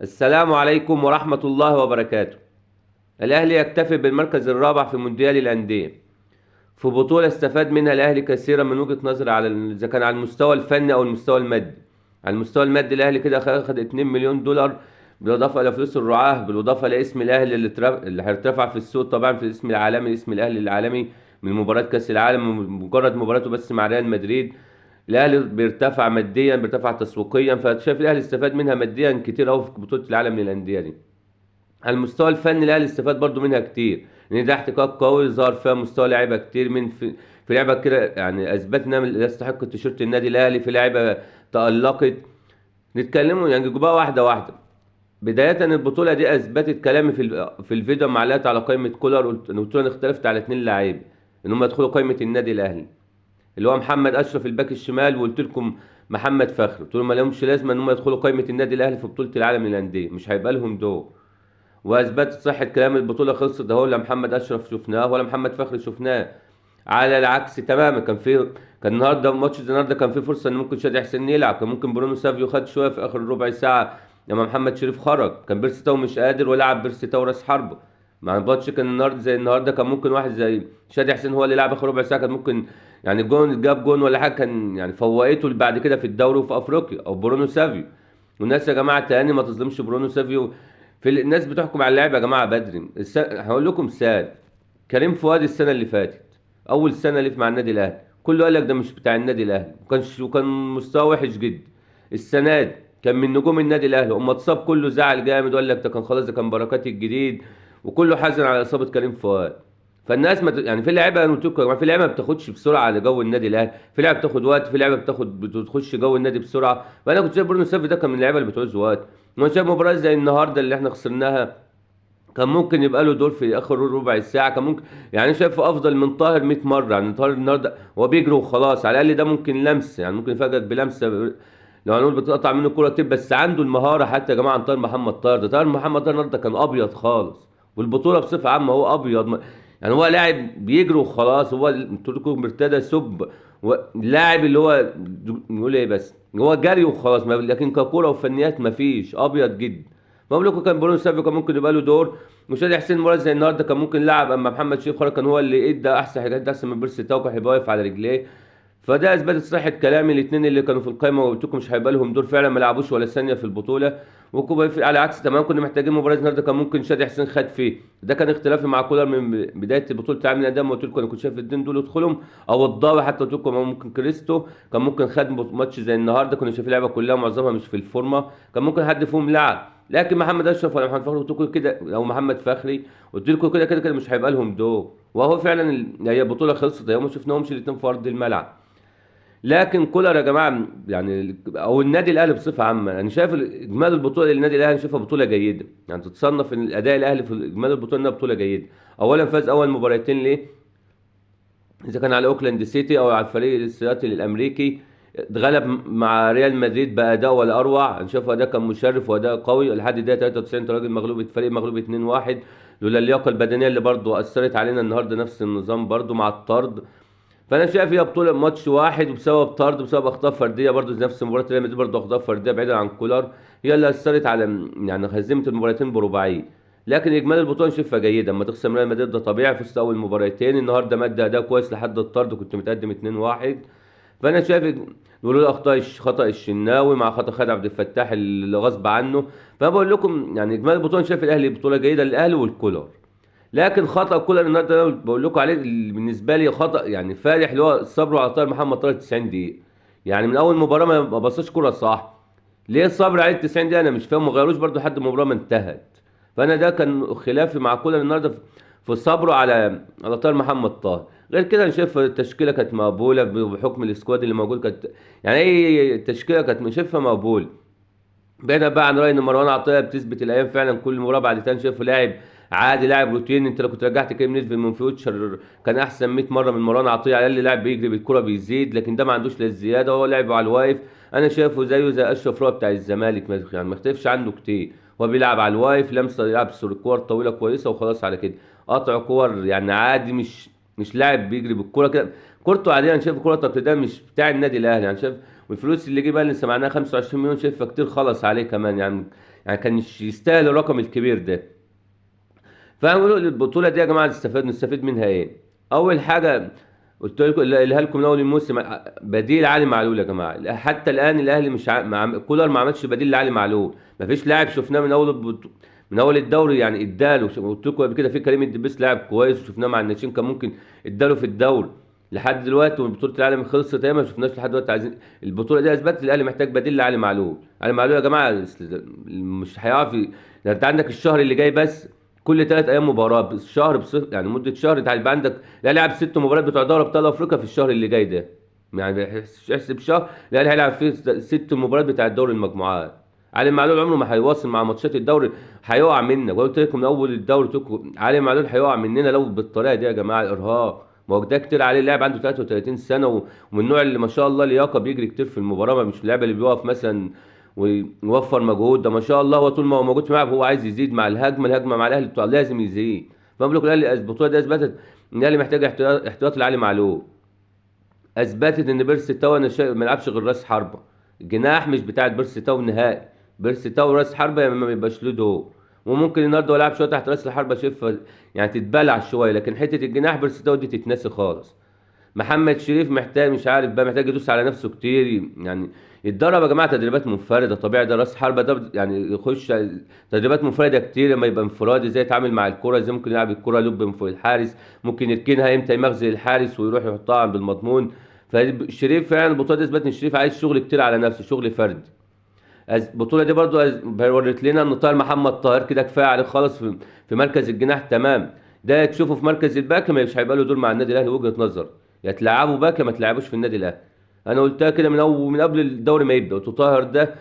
السلام عليكم ورحمة الله وبركاته. الأهلي يكتفي بالمركز الرابع في مونديال الأندية، في بطولة استفاد منها الأهلي كثيرا من وجهة نظري، إذا كان على المستوى الفني أو المستوى المادي. على المستوى المادي الأهلي كده أخد 2 مليون دولار، بالإضافة إلى فلوس الرعاة، بالإضافة لاسم الأهلي اللي هيرتفع في السوق طبعا، في الاسم العالمي، اسم الأهلي العالمي من مباراة كأس العالم، من مجرد مباراته بس مع ريال مدريد. الأهلي بيرتفع ماديا، بيرتفع تسويقيا، فشايف الأهلي استفاد منها ماديا كتير أوي في بطولة العالم للأندية دي. على المستوى الفني الاهلي استفاد برضو منها كتير، لان ده احتكاك قوي ظهر فيها مستوى لعيبه كتير في لعبه كده، يعني اثبتنا يستحق التيشيرت النادي الاهلي، في لعيبه تالقت. نتكلموا يعني جبها واحده واحده. بدايه البطوله دي اثبتت كلامي في الفيديو لما علقت على قائمه كولر، قلت له انا اختلفت على اتنين لعيبه ان هم يدخلوا قائمه النادي الاهلي، اللي هو محمد اشرف الباك الشمال، وقلت لكم محمد فخري، قلت لهم ما لهمش لازمه ان هم يدخلوا قائمه النادي الاهلي في بطوله العالم للانديه، مش هيبقى لهم دور. واثبتت صحه كلام البطوله خلصت اهو، لا محمد اشرف شفناه ولا محمد فخري شفناه. على العكس تماما، كان النهارده ماتش النهارده كان في فرصه ان ممكن شادي حسين يلعب، كان ممكن برونو سافيو خد شويه في اخر ربع ساعه لما محمد شريف خرج، كان بيرسي تاو مش قادر ولعب بيرسي تاو راس حربه. مع الماتش كان النهارده زي النهارده، كان ممكن واحد زي شادي حسين هو اللي لعب اخر ربع ساعه، كان ممكن يعني جاب جون ولا حاجه، كان يعني فوقته بعد كده في الدوري وفي افريقيا، او برونو سافيو. والناس يا جماعه تاني ما تظلمش برونو سافيو. الناس بتحكم على اللعيبه يا جماعه بدري. هقول لكم مثال: كريم فؤاد السنه اللي فاتت، اول سنه ليه مع النادي الاهلي، كله قال لك ده مش بتاع النادي الاهلي، وكان مستواه وحش جدا. السنه دي كان من نجوم النادي الاهلي، اما اتصاب كله زعل جامد وقال لك ده كان خلاص، ده كان بركات الجديد، وكله حزن على اصابه كريم فؤاد. فالناس يعني في لعيبه، انا قلت لكم يا جماعه، في لعيبه ما بتاخدش بسرعه على جو النادي الاهلي، في لعيبه بتاخد وقت، في لعيبه بتخش جو النادي بسرعه. فانا كنت شايف برونو سافي ده كان من اللعيبه اللي بتعوز وقت. وانا شايف مباراه زي النهارده اللي احنا خسرناها، كان ممكن يبقى له دور في اخر ربع ساعه، كان ممكن، يعني شايفه افضل من طاهر 100 مره. يعني طاهر النهارده هو بيجري وخلاص، على الاقل ده ممكن لمسه، يعني ممكن يفاجئك بلمسه، لو هنقول بتقطع منه الكوره كتير، بس عنده المهاره حتى يا جماعه عن طاهر محمد طاهر. ده طاهر محمد طاهر النهارده كان ابيض خالص، والبطوله بصفه عامه هو ابيض، يعني هو لاعب بيجري وخلاص، هو تركه مرتدى سب، اللاعب اللي هو نقول ايه، بس هو جري وخلاص، لكن ككوره وفنيات مفيش، ابيض جدا. بقول لكم كان برونو سافيو كان ممكن يبقى له دور، وشادي حسين مراد زي النهارده كان ممكن لعب، اما محمد شريف خرج كان هو اللي ادى احسن حاجات، احسن من بيرسي تاو، كان هيبقى واقف على رجليه. فده اثبتت صحه كلامي، الاثنين اللي كانوا في القائمه وقلت لكم مش هيبقى لهم دور فعلا، ما لعبوش ولا ثانيه في البطوله. على عكس تمام، كنا محتاجين مباراه النهارده كان ممكن شادي حسين خد فيه، ده كان اختلافي مع كولر من بدايه بطوله العالم للانديه، ما قلت لكم انا كنت شايف الاثنين دول يدخلهم، او الضاوي حتى قلت لكم ممكن كريستو كان ممكن خد ماتش زي النهارده، كنا شايفين اللعيبه كلها معظمها مش في الفورمه، كان ممكن حد فيهم لعب. لكن محمد اشرف ولا محمد فخري قلت لكم كده، او محمد فخري قلت لكم كده كده كده مش هيبقى لهم دور، وهو فعلا هي البطوله خلصت اهي، ما شفناهمش الاثنين في ارض الملعب. لكن كولر يا جماعه يعني، او النادي الاهلي بصفه عامه، انا شايف اجمال البطوله للنادي الاهلي، أنا شايفها بطوله جيده، يعني تتصنف ان الاداء الاهلي في اجمال البطوله انها بطوله جيده. اولا فاز اول مباراتين ليه، اذا كان على اوكلاند سيتي او على الفريق السياتل الامريكي، اتغلب مع ريال مدريد باداء ولا اروع، انا شايف اداء كان مشرف واداء قوي لحد دقيقه 93، راجل مغلوب، الفريق مغلوب 2-1، لولا اللياقه البدنيه اللي برضه اثرت علينا النهارده، نفس النظام برضه مع الطرد. فانا شايف هي بطوله ماتش واحد، وبسبب طرد، بسبب اخطاء فرديه برضه نفس مباراه ريال مدريد، برضه اخطاء فرديه بعيدا عن كولر هي اللي اثرت على يعني هزيمه المباراتين برباعيه. لكن اجمالي البطوله شايفها جيده، اما تخسر ريال مدريد ده طبيعي، فزت اول مباراتين، النهارده مادة اداء كويس لحد الطرد، كنت متقدم 2-1. فانا شايف نقول اخطاء، خطا الشناوي مع خطا خالد عبد الفتاح اللي غصب عنه. فانا بقول لكم يعني اجمالي البطوله شايف الاهلي بطوله جيده للاهلي والكولر. لكن خطا كولر النهارده انا بقول لكم عليه، اللي بالنسبه لي خطا يعني فادح، اللي هو الصبر على طاهر محمد طاهر 90 دقيقه، يعني من اول مباراه ما بصاش كوره صح. ليه الصبر عليه 90 دقيقه؟ انا مش فاهم، ما غيروش برده لحد المباراه ما انتهت. فانا ده كان خلافي مع كولر النهارده في صبره على طاهر محمد طاهر. غير كده انا شايف التشكيله كانت مقبوله بحكم السكواد اللي موجود، كانت يعني اي التشكيله كانت شايفها مقبول. بعيدا بقى عن راي ان مروان عطيه بتثبت الايام فعلا، كل مباراه بعد تاني شايفه لاعب عادي، لاعب روتين. انت لو كنت رجعت كريم نيدفيد من فيوتشر كان احسن 100 مره من مروان عطيه، على الاقل لاعب بيجري بالكره بيزيد، لكن ده ما عندوش لا الزياده، هو لعب على الواقف. انا شايفه زيه زي اشرف روى بتاع الزمالك، يعني ما اختلفش عنه كتير، هو بيلعب على الواقف، لمسه يلعب كور طويله كويسه وخلاص على كده، قطع كور يعني عادي، مش لاعب بيجري بالكره كده، كورته عاديه. انا شايف كره تقليديه مش بتاع النادي الاهلي، يعني شايف والفلوس اللي جه بقى اللي سمعناها 25 مليون شايفها كتير خلص عليه كمان، يعني يعني كان يستاهل الرقم الكبير ده. فاهموا البطوله دي يا جماعه نستفيد منها ايه؟ اول حاجه قلت لكم اللي قالها لكم من اول الموسم، بديل علي معلول يا جماعه. حتى الان الاهلي مش كولر ما عملش بديل لعلي معلول. ما فيش لاعب شفناه من اول الدوري يعني اداله. قلت لكم قبل كده في كريم الدبيس لاعب كويس وشفناه مع الناشئين كان ممكن اداله في الدوري. لحد دلوقتي وبطوله العالم خلصت اهي ما شفناش لحد دلوقتي. عايزين البطوله دي اثبتت الاهلي محتاج بديل لعلي معلول. علي معلول يا جماعه مش هيعرف ده انت عندك الشهر اللي جاي بس كل 3 ايام مباراه بالشهر يعني مده شهر انت هيبقى عندك لا لاعب 6 مباريات بتوع دوري ابطال افريقيا في الشهر اللي جاي ده. يعني احسب شهر لا هيلعب فيه 6 مباريات بتاع الدوري المجموعات. علي معلول عمره ما هيواصل مع ماتشات الدوري، هيقع منك. وقلت لكم من اول الدوري علي معلول هيقع مننا لو بالطريقه دي يا جماعه. الارهاق ما هو ده كتير عليه. اللاعب عنده 33 سنه ومن النوع اللي ما شاء الله لياقه بيجري كتير في المباراه، مش اللاعب اللي بيقف مثلا ويوفر مجهود. ده ما شاء الله هو طول ما هو موجود في الملعب هو عايز يزيد مع الهجمه مع الاهلي لازم يزيد. فبقول لكم الاهلي البطوله دي اثبتت ان الاهلي محتاج احتياط لعلي معلول. اثبتت ان بيرسي تاو ما يلعبش غير راس حربه. الجناح مش بتاع بيرسي تاو نهائي. بيرسي تاو راس حربه ما يبقاش له دور. وممكن النهارده يلعب شويه تحت راس الحربه شايف يعني تتبلع شويه، لكن حته الجناح بيرسي تاو دي تتنسي خالص. محمد شريف محتاج مش عارف بقى محتاج يدوس على نفسه كتير يعني. يتدرب يا جماعه تدريبات منفرده طبيعي. ده راس حربه ده يعني يخش تدريبات منفرده كتير لما يبقى انفرادي. ازاي يتعامل مع الكره، ازاي ممكن يلعب الكره لوب من فوق الحارس، ممكن يركنها امتى يمغزل الحارس ويروح يحطها عند المضمون. فشريف فعلا البطوله دي اثبت ان شريف عايز شغل كتير على نفسه، شغل فردي. البطوله دي برضو ورت لنا ان طاهر محمد طاهر كده كفايه عليه خالص في مركز الجناح تمام. ده تشوفه في مركز الباك مش هيبقى له دور مع النادي الاهلي وجهه نظر. يا تلعبوا باك يا ما تلعبوش في النادي الاهلي. انا قلتها كده من قبل الدوري ما يبدا. طاهر ده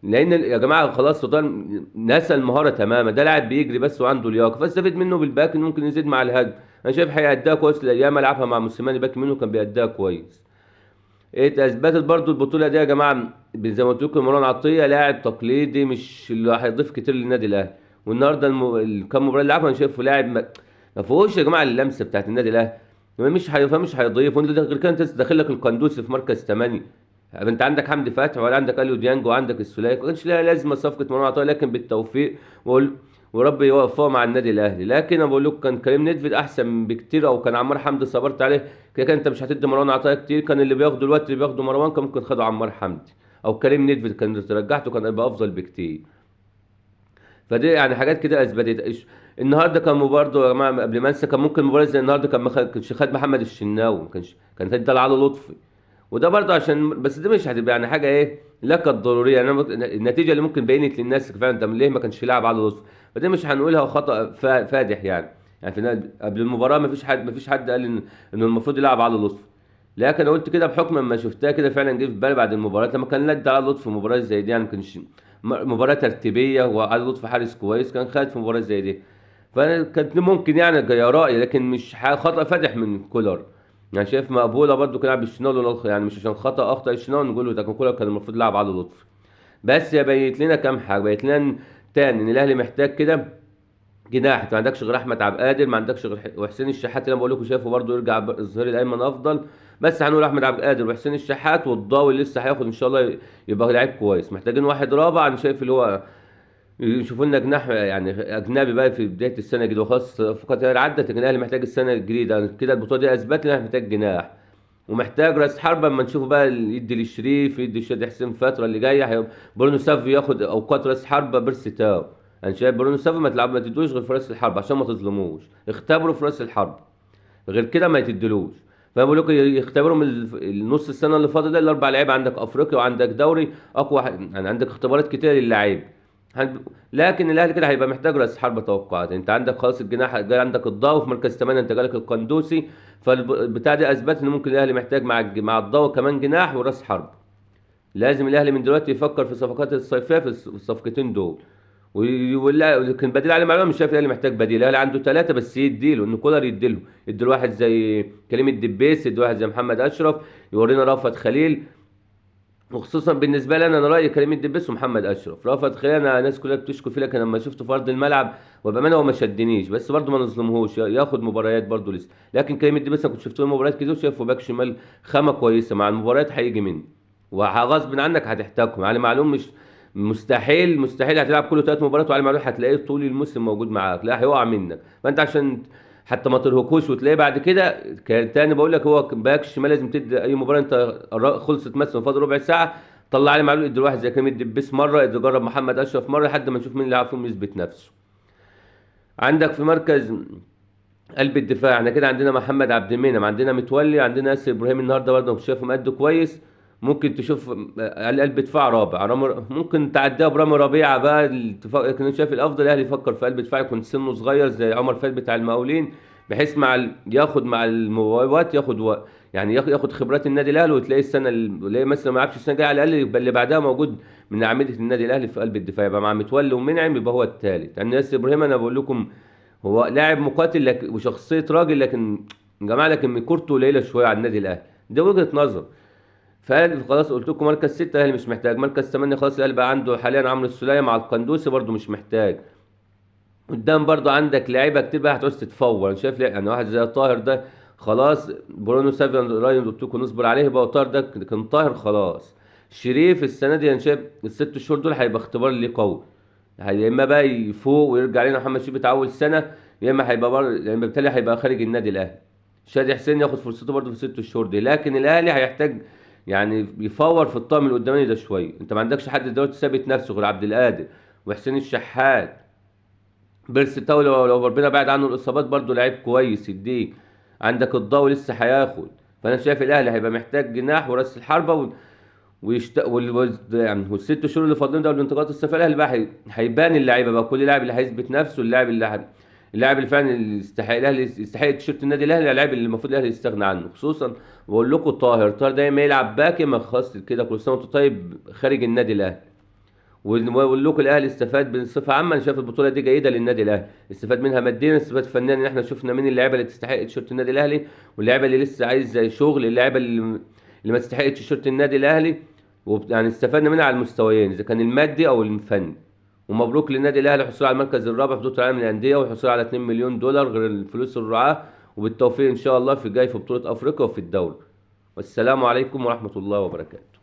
لان يا جماعه خلاص طاهر نسى المهاره تماما. ده لاعب بيجري بس وعنده لياقه، فاستفيد منه بالباك انه ممكن يزيد مع الهجم. انا شايف هيأديها كويس. الايام العبها مع موسيماني باك منه كان بيأديها كويس. ايه اثبتت برضو البطوله دي يا جماعه زي ما قلت لكم مروان عطيه لاعب تقليدي مش اللي هيضيف كتير للنادي الاهلي. والنهارده الكام مباراه اللي لعبها انا شايفه لاعب ما فيهوش يا جماعه اللمسه بتاعت النادي الاهلي. مش هيضيف. وانت غير كده انت داخل لك القندوسي في مركز 8. انت عندك حمدي فتحي ولا عندك اليو ديانج وعندك السوليه. ما كانش لها لازمه صفقه مروان عطيه، لكن بالتوفيق وربي يوفقه مع النادي الاهلي. لكن انا بقول لكم كان كريم نيدفيد احسن بكتير، او كان عمار حمدي صبرت عليه كده كده انت مش هتدي مروان عطيه كتير. كان اللي بياخده الوقت اللي بياخده مروان كان ممكن خده عمار حمدي او كريم نيدفيد، كان رجعته كان هيبقى افضل بكتير. فدي يعني حاجات كده اثبتت النهارده كان برضه يا جماعه قبل ما انسى كان ممكن مباراه زي النهارده كانش خد محمد الشناوي، ما كان ادى لعلي لطفي. وده برضه عشان بس دي مش هتبقى يعني حاجه ايه لا كانت ضروريه يعني. النتيجه اللي ممكن بينت للناس فعلا انت ليه ما كانش يلعب على لطفي. فدي مش هنقولها خطا فادح يعني. يعني قبل المباراه ما فيش حد قال انه المفروض يلعب على لطفي. لكن انا قلت كده بحكم لما شفتها كده فعلا جه في بالي بعد المباراه لما كان ندى على لطفي مباراه زي دي يعني ما كانش مباراه ترتيبيه وعلي لطفي حارس كويس كان خد في مباراه زي دي. فكانت ممكن يعني يا رأي، لكن مش خطأ فادح من كولر. يعني شايف مقبوله برضو كان لعب الشناوي يعني مش عشان خطأ اخطأ الشناوي نقول له ده كان كولر كان المفروض يلعب علي لطفي. بس يا بيت لنا كام حاجه. بيت لنا تاني ان الاهلي محتاج كده جناح. انت ما عندكش غير احمد عبد القادر، ما عندكش غير وحسين الشحات اللي انا بقول لكم شايفه برضو يرجع الظهير الايمن افضل. بس هنقول احمد عبد القادر وحسين الشحات والضاوي اللي لسه هياخد ان شاء الله يبقى لعيب كويس. محتاجين واحد رابع انا شايف اللي هو يشوفوا لنا جناح يعني اجنبي بقى في بدايه السنه الجديده. وخلاص فقط عدت لكن الاهلي محتاج السنه الجديده كده. البطوله دي اثبت لنا محتاج جناح ومحتاج راس حربه. اما نشوفه بقى يدي للشريف يدي لشادي حسين الفتره اللي جايه. برونو سافي ياخد اوقات راس حربه بيرسي تاو. انا شايف برونو سافي ما تدوش غير في راس الحرب عشان ما تظلموش. اختبروا في راس الحرب غير كده ما يتدلوش. فانا بقول لكم يختبروا من النص السنه اللي فاضل ده الاربع لعيبه. عندك افريقيا وعندك دوري اقوى يعني عندك اختبارات كتير للاعيب. لكن الاهلي كده هيبقى محتاج راس حربه توقعات. انت عندك خلاص الجناح جاي عندك الضاو في مركز 8 انت جالك القندوسي. فالبتاع دي اثبت ان ممكن الاهلي محتاج مع الضاو كمان جناح وراس حرب. لازم الاهلي من دلوقتي يفكر في صفقات الصيفيه في الصفقتين دول. لكن بديل علي معلول مش شايف الاهلي محتاج بديل. الاهلي عنده 3 بس يديله ان كولر يديله. يدي واحد زي كريم الدبيس، يدي واحد زي محمد اشرف، يورينا رأفت خليل. وخصوصا بالنسبه لي انا رايي كريم الدبيس ومحمد اشرف. رأفت خليل انا الناس كلها بتشكو فيه لكن لما شفته في ارض الملعب وبامانه هو ما شدنيش. بس برضه ما نظلمهوش ياخد مباريات برضه لسه. لكن كريم الدبيس انا كنت شفت له مباريات كده وشايفه باك شمال خامه كويسه. مع المباريات هيجي مني وغصب عنك هتحتاجهم. علي معلوم مستحيل مستحيل هتلعب كل 3 مباريات وعلي معلول هتلاقيه طول الموسم موجود معاك، لا هيقع منك. فانت عشان حتى ما ترهقوش وتلاقيه بعد كده، كان تاني بقول لك هو باك شمال لازم تدي اي مباراه انت خلصت مثلا فاضل ربع ساعه، طلع علي معلول ادي واحد زي كريم الدبيس مره، ادي جرب محمد اشرف مره لحد ما نشوف مين اللي عارف فيهم يثبت نفسه. عندك في مركز قلب الدفاع احنا كده عندنا محمد عبد المنعم، عندنا متولي، عندنا ياسر ابراهيم النهارده برضه مش شايفه مأدي كويس. ممكن تشوف قلب دفاع رابع ممكن تعديها برامي ربيعه بقى الاتفاق، لكن انا شايف الافضل الاهلي يفكر في قلب دفاع يكون سنه صغير زي عمر فايد بتاع المقاولين، بحيث ياخد مع المباريات ياخد يعني ياخد خبرات النادي الاهلي، وتلاقي السنه اللي مثلا ما لعبش السنه الجايه على الاقل يبقى اللي بعدها موجود من اعمده النادي الاهلي في قلب الدفاع، يبقى مع متولي ومنعم يبقى هو الثالث. يعني ياسر ابراهيم انا بقول لكم هو لاعب مقاتل وشخصيه راجل، لكن يا جماعه لكن كورته قليله شويه على النادي الاهلي، ده وجهه نظر. فالاهلي خلاص قلت لكم مركز 6 الاهلي مش محتاج، مركز 8 خلاص الاهلي بقى عنده حاليا عمرو السولية مع القندوسي برده مش محتاج. قدام برضو عندك لعيبه كتير بقى هتعوز تتفور، انا شايف يعني واحد زي طاهر ده خلاص، برونو سافيان راين قلت لكم نصبر عليه بقى، طاهر ده كان طاهر خلاص. شريف السنه دي انا شايف الست شهور دول هيبقى اختبار ليه قوي، يا اما بقى يفوق ويرجع لنا محمد شريف بتاع اول سنه، يا اما هيبقى يعني بالتالي هيبقى خارج النادي الاهلي. شادي حسين ياخد فرصته برضه في الست شهور دي، لكن الاهلي هيحتاج يعني يفور في الطاقم القداماني ده شويه، انت ما عندكش حد دلوقتي ثابت نفسه غير عبد القادر وحسين الشحات. بيرسي تاو لو ربنا بعد عنه الاصابات برضه لعيب كويس يديك. عندك الضوء لسه هياخد، فانا شايف الاهلي هيبقى محتاج جناح وراس الحربه يعني والست شهور اللي فاضلين ده والانتقالات الصيفيه الاهلي بقى هيبان اللعيبه بقى، كل لاعب اللي هيثبت نفسه، اللاعب اللي فعلا اللي يستحق الاهلي يستحق تيشيرت النادي الاهلي، اللاعب اللي المفروض الاهلي يستغنى عنه. خصوصا بقول لكم طاهر ده ما يلعب باك ما خلاص كده كل سنه وانت طيب خارج النادي الاهلي. واقول لكم الاهلي استفاد بصفه عامه، انا شايف البطوله دي جيده للنادي الاهلي، استفاد منها ماديا، استفاد فنيا ان احنا شفنا مين اللعيبه اللي تستحق تيشيرت النادي الاهلي، واللعيبه اللي لسه عايزه شغل، اللعيبه اللي ما تستحقش تيشيرت النادي الاهلي، يعني استفدنا منها على المستويين اذا كان المادي او الفني. ومبروك للنادي الاهلي الحصول على المركز الرابع في بطوله العالم للانديه، والحصول على 2 مليون دولار غير الفلوس الرعاه، وبالتوفيق ان شاء الله في جاي في بطوله افريقيا وفي الدوري. والسلام عليكم ورحمه الله وبركاته.